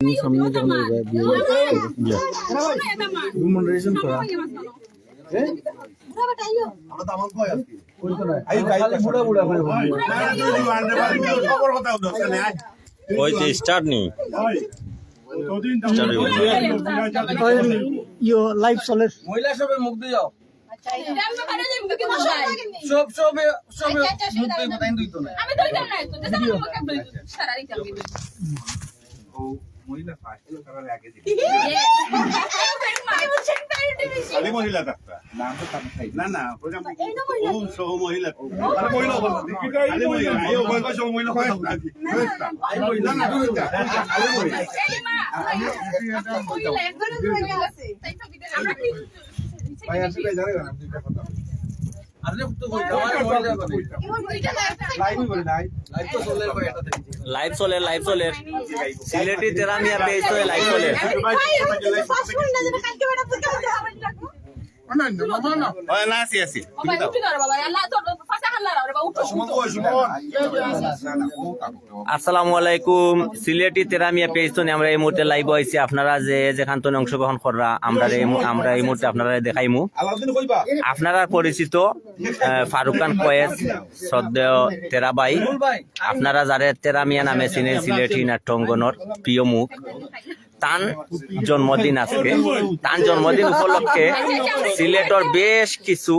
সামনে যখন রিমুনারেশন করা ওই স্টার্ট নি ইয়ো লাইভ চলে মহিলা সবে মুখ দিয়ে যাও সব সবে সবে মুখ দিয়ে কথাই দিত না আমি ধরতাম না তো দেশে আমাকে বলি সারা দিতাম ও মহিলা ফার্স্ট করার আগে দিই খালি মহিলা ডাক্তার নাম তো তার খাই না না প্রোগ্রাম ও সহ মহিলা আরে মহিলা বলতে কি খালি মহিলা আইও বলবা সহ মহিলা কথা না আই মহিলা না খালি মহিলা ভাই আসলে জানে না আপনি কথা আরে তো কই আমার মহিলা কথা লাইভ বলে নাই লাইভ তো চলে ভাই এটা দেখি লাইভ চলে সিলেটি তেরা মিয়া পেজ তো লাইভ চলে না আসি আসি আসসালামু আলাইকুম সিলেটি তেরা মিয়া পেজ তো আমরা এই মুহূর্তে লাইভ হইছি আপনারা যে যেখান থেকে অংশগ্রহণ কররা আমরা এই মুহূর্তে আপনারা দেখাইমু আপনারা পরিচিত ফারুক খান কয়েস শ্রদ্ধেয় তেরা ভাই আপনারা যারে তেরা মিয়া নামে চিনে সিলেটি নাট্যঙ্গনের প্রিয় মুখ তান জন্মদিন আজকে তান জন্মদিন উপলক্ষে সিলেটর বেশ কিছু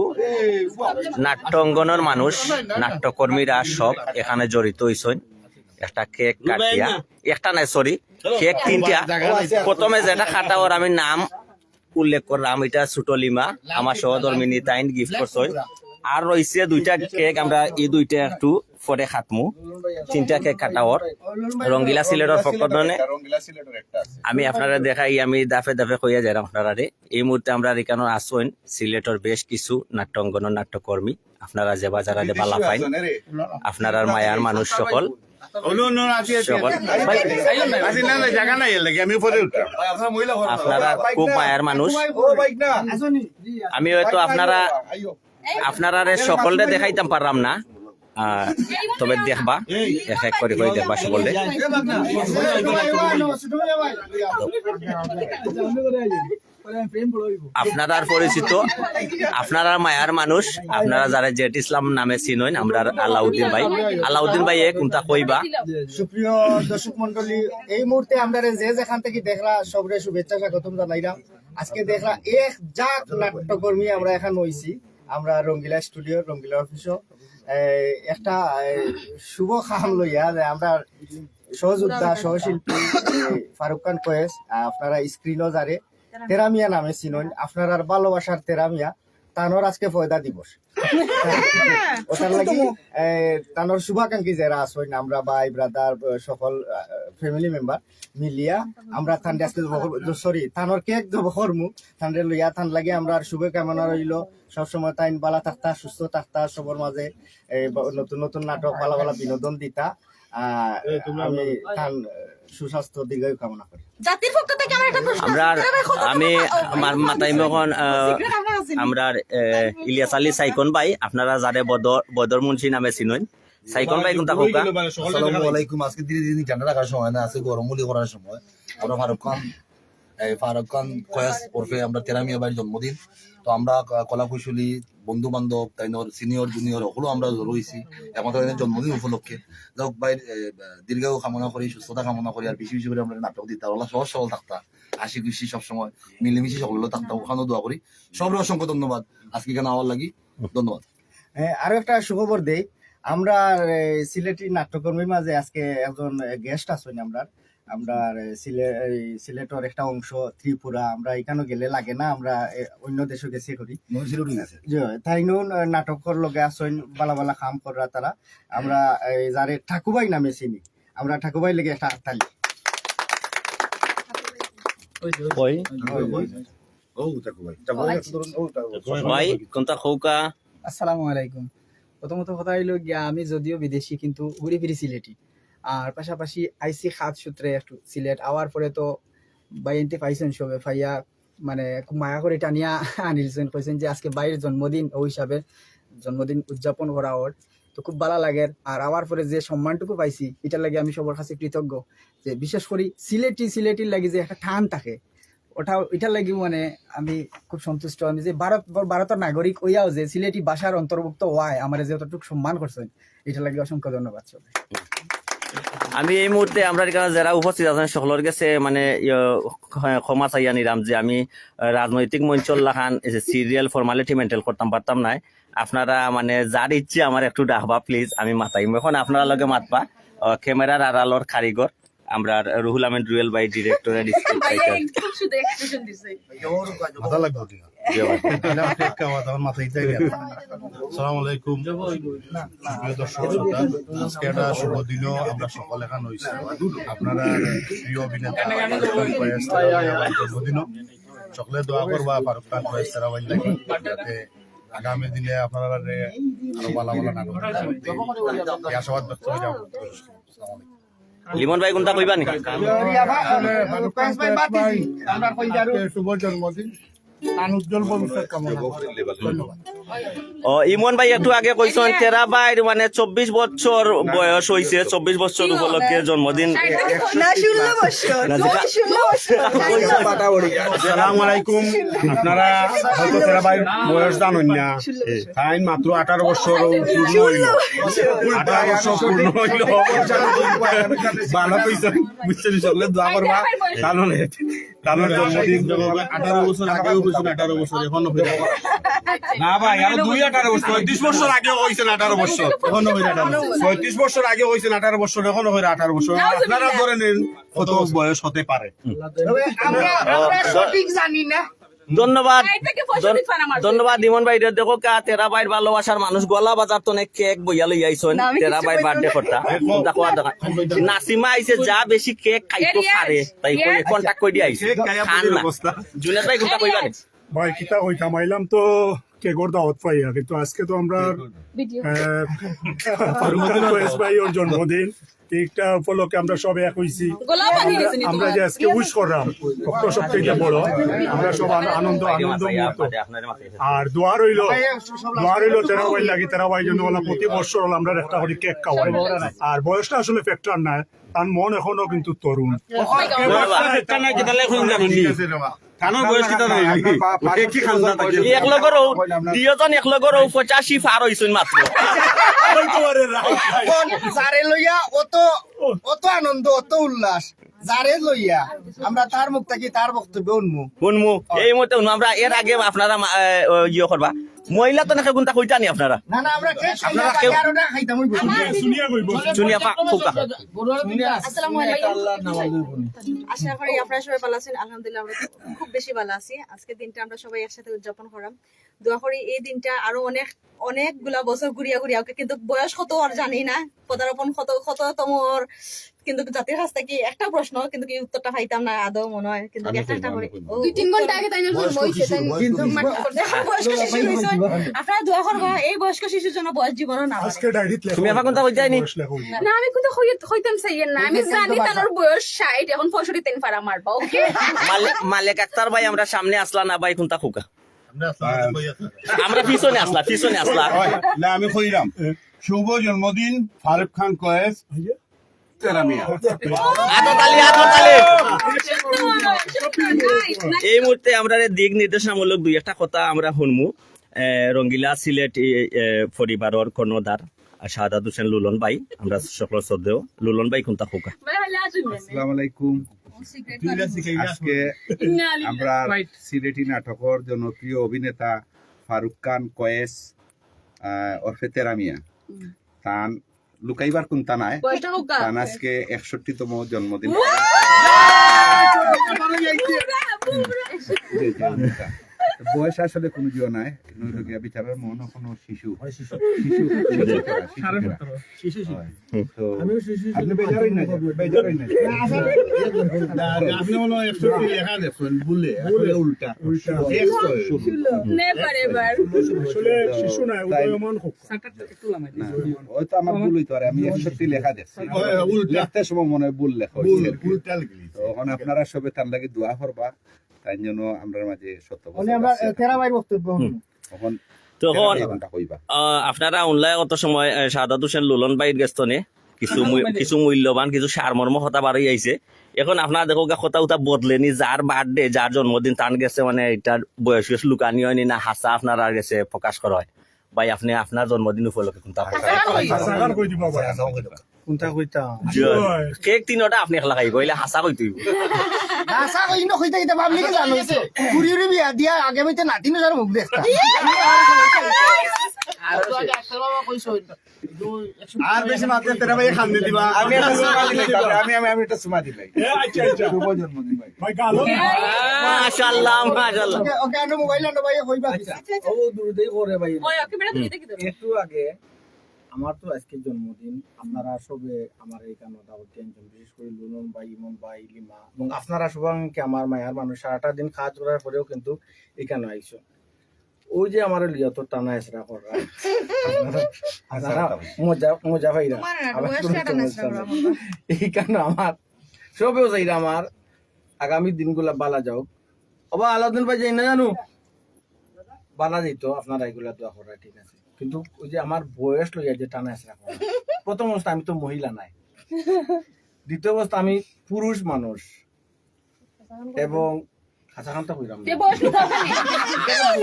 নাট্যঙ্গনের মানুষ নাট্যকর্মীরা সব এখানে জড়িত হইছেন একটা কেক কাটিয়া একটা নাই সরি কেক তিনটা প্রথমে যেটা খাটা ওর আমি নাম উল্লেখ করলাম এটা সুটলিমা আমার সহধর্মিনী তাইন গিফট করছেন আর রয়েছে দুইটা কেক আমরা এই দুইটা একটু পরে খাটমু তিনটা কেক কাটাওর রঙ্গিলা সিলেটর পক্ষে আমি আপনারা দেখাই আমি দাফে দাফে কইয়া যাই আপনারা এই মুহূর্তে আমরা এখানে আসুন সিলেটর বেশ কিছু নাট্যঙ্গনের নাট্যকর্মী আপনারা যে বাজারে বালা পাইন আপনারা মায়ার মানুষ সকল আপনারা খুব মায়ার মানুষ আমি হয়তো আপনারা সকলরে দেখাইতাম পারলাম না তবে দেখবা এক এক করে দেখবা সকলে আপনারা পরিচিত আপনারা মায়ার মানুষ আপনারা যারা জেট ইসলাম নামে চিনেন আমরা আলাউদ্দিন ভাই কোনটা কইবা সুপ্রিয় দর্শক মন্ডলী এই মুহূর্তে আমরা যে যেখান থেকে দেখলা সবরে শুভেচ্ছা স্বাগতম জানাইলাম আজকে দেখলা এক জাক নাট্যকর্মী আমরা এখন হইছি আমরা রঙ্গিলা স্টুডিও রঙ্গিলা অফিসও একটা শুভ খাম লইয়া যে আমরা সহযোদ্ধা সহশিল্পী ফারুক খান কয়েস আপনারা স্ক্রিনও যারে তেরামিয়া নামে চিনন আপনার ভালোবাসার তেরামিয়া তানোর আজকে ফয়দা দিবস ওটার লাগি তানোর শুভাকাঙ্ক্ষী যারা আসেন আমরা ভাই ব্রাদার সকল ফ্যামিলি মেম্বার মিলিয়া আমরা থানডে আজকে সরি থানোর কেক করমু থানডে লইয়া থান লাগে আমরা শুভকামনা রইল সবসময় তাইন বালা থাকতা সুস্থ থাকতা সবার মাঝে নতুন নতুন নাটক ভালো ভালো বিনোদন দিতা আমি থান সুস্বাস্থ্য দীর্ঘায়ু কামনা করি জাতির পক্ষ থেকে আমার একটা প্রশ্ন আমি আমার মাথায় মখন আমরা ইলিয়াস আলী সাইকন ভাই আপনারা যারে বদর মুন্সি নামে চিনেন সাইকন ভাই কোনটা হোক আসসালামু আলাইকুম আজকে ধীরে ধীরে ঠান্ডা রাখার সময় না আছে গরম মুলি করার সময় আমরা ফারুক খান কয়াস ওরফে আমরা তেরামিয়া ভাইয়ের জন্মদিন তো আমরা কলা কুশলী বন্ধু বান্ধব তাই সিনিয়র জুনিয়র ওগুলো আমরা রয়েছি একমাত্র জন্মদিন উপলক্ষে যাক ভাইয়ের দীর্ঘায়ু কামনা করি সুস্থতা কামনা করি আর বেশি বেশি করে আমরা নাটক দিতে ওলা সহজ সরল থাকতা হাসি খুশি সবসময় মিলেমিশে সকলে থাকতাম ওখানেও দোয়া করি সবরে অসংখ্য ধন্যবাদ আজকে এখানে আওয়ার লাগি ধন্যবাদ আরো একটা সুখবর দেই আমরা সিলেটি নাট্যকর্মীর মাঝে আজকে একজন গেস্ট আছেন আমরা সিলেটর একটা অংশ ত্রিপুরা আমরা এখানে গেলে লাগে না আমরা অন্য দেশে গেছি করি তাই নাটকর লগে আসেন বালা বালা কাম করা তারা আমরা যারে ঠাকুরবাই নামে চিনি আমরা ঠাকুরবাই লেগে একটা হাততালি আসসালামু আলাইকুম প্রথমত কথা হইল গিয়া আমি যদিও বিদেশি কিন্তু ঘুরে ফিরি সিলেটি আর পাশাপাশি আইসি খাত সূত্রে একটু সিলেট আওয়ার পরে তো বাইনতে পাইছেন সবে ফাইয়া মানে খুব মায়া করে টানিয়া আনিলছেন কইছেন যে আজকে বাইরের জন্মদিন ওই হিসাবে জন্মদিন উদযাপন করা ওর তো খুব ভালো লাগে। আর আওয়ার পরে যে সম্মানটুকু পাইছি এটার লাগে আমি সবার কাছে কৃতজ্ঞ। যে বিশেষ করে সিলেটির লাগে যে একটা টান থাকে, এটার লাগি মানে আমি খুব সন্তুষ্ট। আমি যে ভারতের নাগরিক হইয়াও যে সিলেটি ভাষার অন্তর্ভুক্ত হওয়ায় আমার যে যতটুকু সম্মান করছেন এটার লাগে অসংখ্য ধন্যবাদ সবাই। আমি এই মুহূর্তে আমরা এখানে যারা উপস্থিত আছেন সকলের কাছে মানে ক্ষমা চাইয়া নিলাম যে আমি রাজনৈতিক মঞ্চল লাখান সিরিয়াল ফর্মালিটি মেনটেন করতাম পারতাম নাই। আপনারা মানে যার ইচ্ছে আমার একটু ডাকবা প্লিজ, আমি মাতাইম। এখন আপনারা লগে মাতবা ক্যামেরার আড়ালর কারিগর আমরা রুহুল আমিন রুয়েল বাই ডিরেক্টরের ভাইয়া একদম শুধু এক্সপ্রেশন দিছে। মাথা লাগবে আসসালামু আলাইকুম প্রিয় দর্শক শ্রোতা, আজকে একটা শুভ দিনও আমরা সকল এখানে হয়েছি। আপনারা প্রিয় অভিনেতা জন্মদিনও সকলে দোয়া করবা ফারুক খান ফয়েজ তেরাবাই লাগি, যাতে আগামী দিনে আপনারা আরো ভালো ভালো নাটক আশাবাদ ব্যক্ত করে যাবো। লিমন ভাই কোনটা কইবা নি? শুভ জন্মদিন, উজ্জ্বল ভবিষ্যৎ কামনা। ধন্যবাদ। ও ইমন ভাই একটু আগে কইছেন তেরাবাইর মানে 24 বছর বয়স হইছে, 24 বছর উপলক্ষে জন্মদিন। আসসালামু আলাইকুম। আপনারা হয়তো তেরাবাইর বয়স জানেন না, তাই মাত্র 18 বছর পূর্ণ হইল। 18 বছর পূর্ণ হইল, ভালো কইছেন, বুঝছেন, সকলে দোয়া করবা। কারণ জন্মদিন 18 বছর আগেও কইছেন, 18 বছর এখনো হইল না ভাই, আরো 18 বছর, 35 বছর আগে হইছেন 18 বছর এখনো হইল 36 বছর আগে হইছেন 18 বছর এখনো হইল 18 বছর। আপনারা ধরে নেন কত বয়স হতে পারে। আমরা সঠিক জানি না। ধন্যবাদ এটাকে পয়সা দিতে পারে আমার। ধন্যবাদ ইমন ভাই। দেখো কা তেরাবাইর ভালোবাসার মানুষ গলা বাজার তো অনেক কেক বইয়া লই আইছেন তেরাবাইর বার্থডে করতা। দেখো নাসিমা আইছে, যা বেশি কেক খাইতো পারে তাই কন্টাক্ট কই দি আইছে খান না। জুনেদ ভাই কোনটা কইবা নি? ভাই কিতা কইতাম, আইলাম তো কেকর দাওয়াত পাইয়া, কিন্তু আজকে তো আমরা ফারুক খান ফয়েজ ভাই ওর জন্মদিন, কেকটা উপলক্ষে আমরা সব এক হইছি। গোলাপ বানিয়ে গেছেন আমরা যে আজকে উইশ করলাম কত সবচেয়ে বড়, আমরা সব আনন্দ মুহূর্ত। আর দোয়া রইল তেরাবাই লাগি, তেরাবাই জন্য প্রতি বছর আমরা একটা করে কেক খাওয়াই। আর বয়সটা আসলে ফ্যাক্টর নাই, তার মন এখনো কিন্তু তরুণ। একলগরও 85 পার হইছেন মাত্র। যারে লইয়া অত আনন্দ, অত উল্লাস, যারে লইয়া আমরা তার মুখ থেকে তার বক্তব্য শুনমু এই মতে শুনমু। আমরা এর আগে আপনারা ইয়ে করবা মহিলা তো নাকি কোনটা কইতা নি আপনারা? না আমরা আপনারা কেউ খাইতাম। শুনিয়া ফুকা। আসসালামু আলাইকুম। আশা করি আপনারা সবাই ভালো আছেন। আলহামদুলিল্লাহ আমরা খুব বেশি ভালো আছি। আজকে দিনটা আমরা সবাই একসাথে উদযাপন করলাম। দোয়া করি এই দিনটা আরো অনেকগুলা বছর ঘুরিয়া কিন্তু বয়স কত আর জানি না, পদার্পণ কততম ওর, কিন্তু জাতির কাছ থেকে একটা প্রশ্ন কিন্তু কি উত্তরটা পাইতাম না আদৌ মনে হয়, কিন্তু একটা করে 2-3 ঘন্টা আগে তাই না হইছে, তাই কিন্তু বয়স্ক শিশু হইছে। আপনারা দোয়া করবা এই বয়স্ক শিশুর জন্য বয়স জীবনও না হয়। তুমি এখন কোনটা কইতাই নি? না আমি কিন্তু হইতাম চাইয়েন না, আমি জানি তার বয়স 60, এখন 65 তেন পারা মারবা। ওকে মালিক আক্তার ভাই আমরা সামনে আসলা না ভাই কোনটা খুকা? আমরা পিছনে আসলা। না আমি কইরাম শুভ জন্মদিন ফারুক খান ফয়েজ তেরামিয়া। এই মুহূর্তে আমরা দিক নির্দেশনামূলক দুই একটা কথা আমরা শুনমু। রঙ্গিলা সিলেট পরিবারের কর্ণধার শাহাদাত হোসেন লুলন ভাই, আমরা সকল শ্রদ্ধেয় লুলন ভাই কোনটা খুকা? আসসালামু আলাইকুম। আজকে আমরা সিলেটি নাটকের জনপ্রিয় অভিনেতা ফারুক খান কয়েস ওরফে তেরামিয়া তান লুকাইবার কোনটা নাই, তান আজকে 61তম জন্মদিন। বয়স আসলে কোনো জিও নাই, নৈরগিয়া বিচারের মন কোনো শিশু আপনি বেজারই না আপনি মনে হয় 61 লেখা দেখছেন ভুলে, উল্টা শিশু নাই, উদয়মান হোক। ওই তো আমার ভুল হইতো, আমি 61 লেখা দেখছি, লিখতে সময় মনে হয় ভুল লেখা তখন আপনারা সবে তার লাগে দোয়া করবা, তাই জন্য আমরা মাঝে সত্য তেরাবাইর বক্তব্য। তখন তখন কোনটা কইবা আপনারা অনলাইন অত সময় সাদাত হোসেন লুলন বাইর গেস্তনে কিছু মূল্যবান কিছু সারমর্ম কথা বাড়ি আইছে এখন আপনারা দেখো কথা উঠা বদলেনি যার বার্থডে যার জন্মদিন টান গেছে মানে এটার বয়স লুকানি হয়নি না হাসা আপনারা গেছে প্রকাশ করা হয় ভাই আপনি আপনার জন্মদিন উপলক্ষে কোনটা হাসাগান কই দিব ভাই কোনটা কইতা কেক তিনটা আপনি একলা খাই কইলে হাসা কই তুই আশা করি না কইতে কইতে পাবলিকে জানাইছে কুড়ি বিয়া দিয়া আগামীতে নাতিনো যার মুখ দেখতা আর বেশি মাত্রা তেরা ভাই খান দিবা আমি একটা সুমা দিলাই আমি একটা সুমা দিলাই আচ্ছা আচ্ছা শুভ জন্মদিন ভাই ভাই গালো মাশাআল্লাহ মাশাআল্লাহ ওকে আনো মোবাইল আনো ভাই কইবা ও দূরদেই করে ভাই ওই ওকে বেটা তুমি দেখি দাও একটু আগে আমার তো আজকে জন্মদিন আপনারা সবে আমার এইখানে দাওয়াত দিয়েছেন বিশেষ করে লুনন ভাই ইমন ভাই লিমা এবং আপনারা সবাইকে আমার মায়ার মানুষ সারাটা দিন কাজ করার পরেও কিন্তু এখানে আইসো ওই যে আমার লিয়াত টানা এসরা করা আপনারা মজা মজা ভাইরা এইখানে আমার সবেও চাইরা আমার আগামী দিনগুলা বালা যাও অবা আলাদিন ভাই যাই না জানো বালা যেত আপনারা এগুলা দোয়া করা ঠিক আছে কিন্তু ওই যে আমার বয়স লইয়া যে টানা এসরা করা প্রথম অবস্থা আমি তো মহিলা নাই দ্বিতীয় অবস্থা আমি পুরুষ মানুষ এবং খাঁচাখান্তা হইলাম তে বয়স লুকাও খালি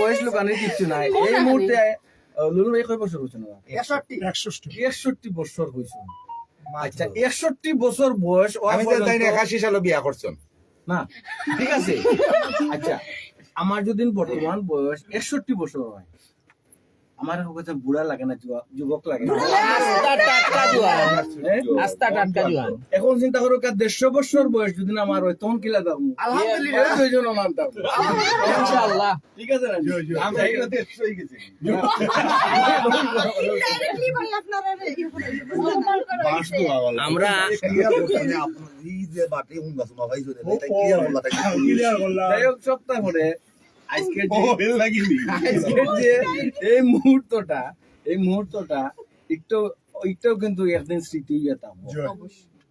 বয়স লোকানের কিচ্ছু নাই এই মুহূর্তে লুলু ভাই কয় বছর হয়েছে না 61 বছর হয়েছে আচ্ছা 61 বছর বয়স আমি তো তাই 81 সালে বিয়া করছেন না ঠিক আছে আচ্ছা আমার যদি বর্তমান বয়স 61 বছর হয় আমার কাছে বুড়া লাগে না যুবক লাগে না এখন চিন্তা করো 150 বছর বয়স যদি না আমার হয় তখন কি লাগাবো আলহামদুলিল্লাহ দুইজন মানতাম ইনশাআল্লাহ ঠিক আছে না আমরা এটা দেখতে হই গেছি ডাইরেক্টলি ভাই আপনারা বাস তো আওয়াল আমরা আপনার এই যে বাটে হুঙ্গা সুমা ভাই যদি এটা ক্লিয়ার হল ক্লিয়ার করলাম যাই হোক সপ্তাহ পরে আজকে হেল লাগিনি যে এই মুহূর্তটা একটু কিন্তু একদিন স্মৃতি ইয়ে থাকবো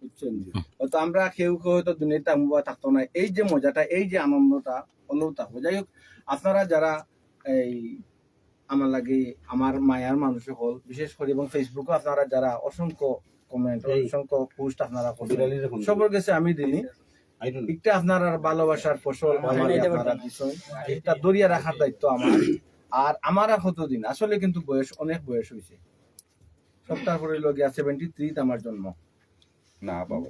বুঝছেন হয়তো আমরা কেউ হয়তো দুনিয়াতে থাকতো না এই যে মজাটা এই যে আনন্দটা অনুভব থাকবো যাই হোক আপনারা যারা এই আমার লাগে আমার মায়ার মানুষ হল বিশেষ করে এবং ফেসবুকে আপনারা যারা অসংখ্য কমেন্ট অসংখ্য পোস্ট আপনারা করবেন সবার কাছে আমি দিই একটা আপনার ভালোবাসার ফসল আপনারা দিচ্ছেন এটা দরিয়া রাখার দায়িত্ব আমার আর আমার কতদিন আসলে কিন্তু অনেক বয়স হয়েছে সপ্তাহ পরে লগিয়া 73 আমার জন্ম না বাবা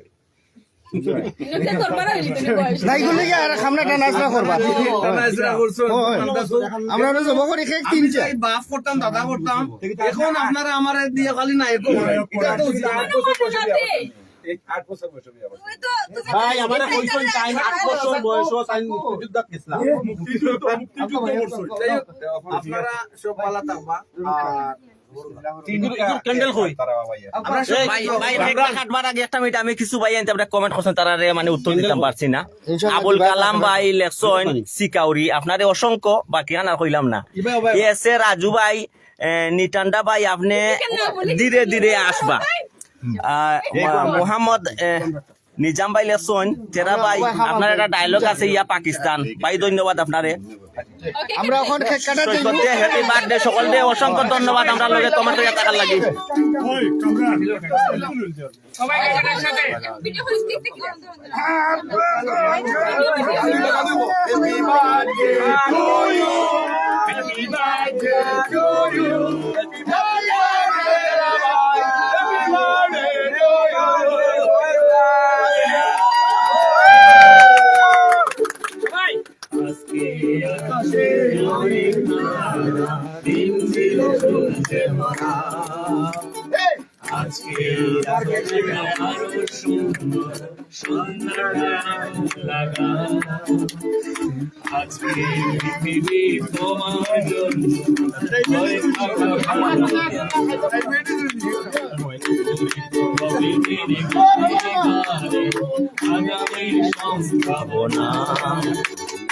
ইনতে করবার হইলি তুমি বয়স নাই গুলি আর খামনা টানা আসরা করবা আমরা ওরা জব করি খেক তিনটা বাপ করতাম দাদা করতাম এখন আপনারা আমার দিয়ে খালি না এটা তো উচিত। 8 বছর বয়সে বিয়া করছেন ওই তো তুমি ভাই আমারে কইছেন টাইম 8 বছর বয়স টাইম মুক্তিযুদ্ধ গেছিলাম যাই হোক, আপনারা সব ভালো থাকবা আর ক্যান্ডেল কই তারা ভাই আমরা সব ভাই ভাই ফেকটা কাটবার আগে একটা মিনিট আমি কিছু ভাই আনতে আমরা কমেন্ট করছেন তারা মানে উত্তর দিতে পারছি না আবুল কালাম ভাই লেখছেন সিকাউরি আপনারে অসংখ্য বাকি আনা কইলাম না এসে রাজু ভাই নিটান্ডা ভাই আপনি ধীরে ধীরে আসবা মোহাম্মদ নিজাম ভাই লেখছেন তেরা ভাই আপনার একটা ডায়লগ আছে ইয়া পাকিস্তান ভাই ধন্যবাদ আপনারে আমরা এখন খেক কাটা দিই হ্যাপি বার্থডে সকলকে অসংখ্য ধন্যবাদ আমরা লগে কমেন্ট করে টাকার লাগি ওই কামরা সবাই একসাথে ভিডিও করে স্টিক টিক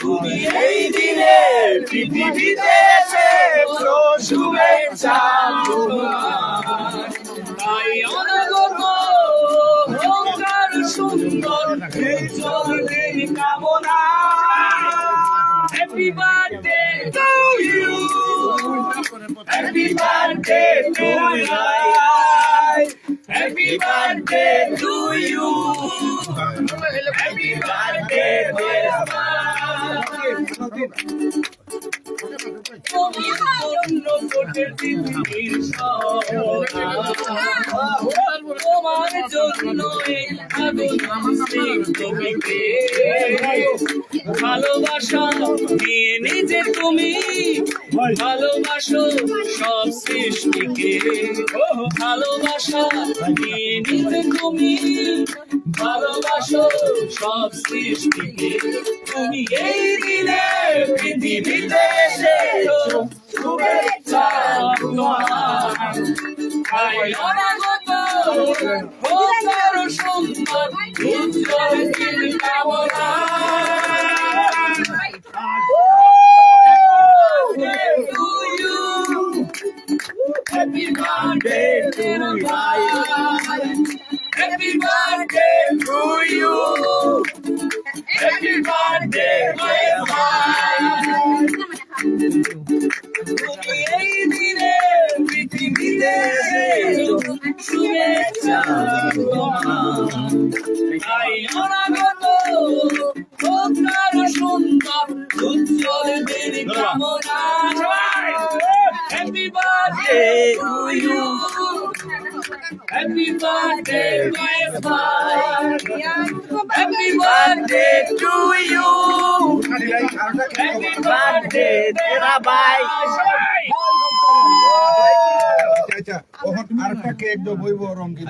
তুমি এই দিনে পৃথিবীতে এসেছো শুভেচ্ছা তাই অনগত হোকার সুন্দর এই জন্মের কামনা happy birthday to you Happy birthday to you. Happy birthday to you. Happy birthday, dear তোমার জন্য এই আগুন স্নিগ্ধকে ভালোবাসা নিয়ে নিজে তুমি ভালোবাসো সব সৃষ্টিকে ভালোবাসা নিয়ে নিজে তুমি ভালোবাসো সব সৃষ্টিকে তুমি এই দিনে পৃথিবীতে এসেছো শুভেচ্ছা তোমার তাই অনাগত হোক আরো সুন্দর উজ্জ্বল দিন কামনা to you. Happy birthday to you. Happy birthday to you. Happy birthday, my friend. তুমি এই দিনে পৃথিবীতে শুভেচ্ছা তোমার তাই অনাগত হোক আরো সুন্দর উজ্জ্বল দিন কামনা Happy birthday to you. Happy birthday, my friend. Happy birthday to you. Happy birthday, tera bhai. আচ্ছা, আরেকটা কেক দেবো রঙিন